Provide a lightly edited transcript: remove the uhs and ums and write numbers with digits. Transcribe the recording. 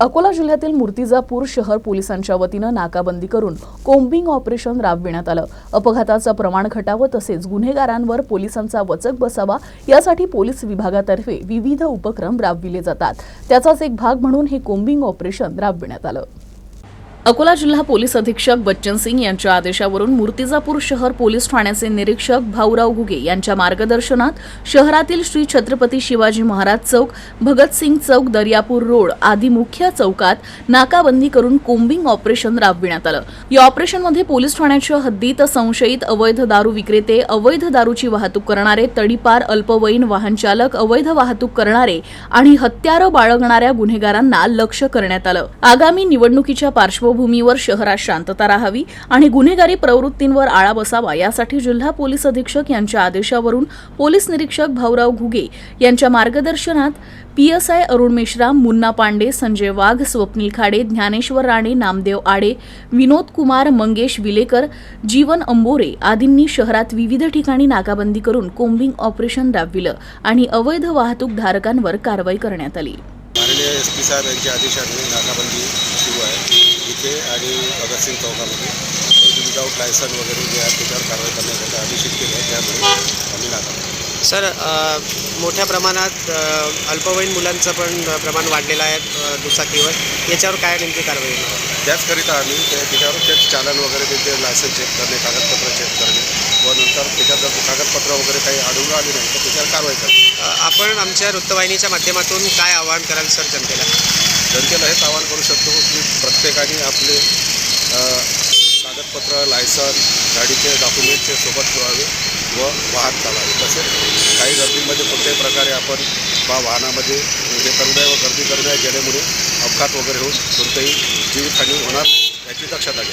अकोला जिल्ह्यातील मूर्तिजापूर शहर पोलिसांच्या वतीनं नाकाबंदी करून कोम्बिंग ऑपरेशन राबविण्यात आलं। अपघाताचं प्रमाण घटावं तसेच गुन्हेगारांवर पोलिसांचा वचक बसावा यासाठी पोलीस विभागातर्फे विविध उपक्रम राबविले जातात। त्याचाच एक भाग म्हणून हे कोम्बिंग ऑपरेशन राबविण्यात आलं। अकोला जिल्हा पोलीस अधीक्षक बच्चन सिंग यांच्या आदेशावरून मूर्तिजापूर शहर पोलीस ठाण्याचे निरीक्षक भाऊराव घुगे यांच्या मार्गदर्शनात शहरातील श्री छत्रपती शिवाजी महाराज चौक, भगतसिंग चौक, दर्यापूर रोड आदी मुख्य चौकात नाकाबंदी करून कोम्बिंग ऑपरेशन राबविण्यात आलं। या ऑपरेशनमध्ये पोलीस ठाण्याच्या हद्दीत संशयित अवैध दारू विक्रेते, अवैध दारूची वाहतूक करणारे, तडीपार अल्पवयीन वाहन चालक, अवैध वाहतूक करणारे आणि हत्यारं बाळगणाऱ्या गुन्हेगारांना लक्ष्य करण्यात आलं। आगामी निवडणुकीच्या भूमीवर शहरात शांतता राहावी आणि गुन्हेगारी प्रवृत्तींवर आळा बसावा यासाठी जिल्हा पोलीस अधीक्षक यांच्या आदेशावरून पोलीस निरीक्षक भाऊराव घुगे यांच्या मार्गदर्शनात PSI अरुण मेश्राम, मुन्ना पांडे, संजय वाघ, स्वप्नील खाडे, ज्ञानेश्वर राणे, नामदेव आडे, विनोद कुमार, मंगेश विलेकर, जीवन अंबोरे आदींनी शहरात विविध ठिकाणी नाकाबंदी करून कोम्बिंग ऑपरेशन राबविलं आणि अवैध वाहतूक धारकांवर कारवाई करण्यात आली। माननीय SP साहेब यांच्या आदेशाने नाकाबंदी सुरू आहे इथे आणि भगतसिंग चौकामध्ये विदाऊट लायसन वगैरे जे आहे त्याच्यावर कारवाई करण्यासाठी आदेशित केलं आहे। त्यामुळे आम्ही नाकाबंदी सर, मोठ्या प्रमाणात अल्पवयीन मुलांचं पण प्रमाण वाढलेलं आहे दुचाकीवर, याच्यावर काय नेमकी कारवाई होणार? त्याचकरिता आम्ही त्याच्यावर चेक चालन वगैरे त्यांचे लायसन चेक करणे, कागदपत्र चेक करणे व नंतर त्याच्यात जर कागदपत्र वगैरे काही आढळून आली नाही तर त्याच्यावर कारवाई करणे। आपण आमच्या वृत्तवाहिनीच्या माध्यमातून काय आवाहन कराल सर जनतेला? जनतेला हेच आवाहन करू शकतो की प्रत्येकाने आपले कागदपत्र, लायसन, गाडीचे डॉक्युमेंटचे सोबत ठेवावे व वाहन चालवावे। तसेच काही गर्दीमध्ये कोणत्याही प्रकारे आपण वाहनामध्ये हे करू नये व गर्दी करू नये, जेणेमुळे अपघात वगैरे होऊन कोणतेही जीवितहानी होणार नाही याची दक्षता घ्या।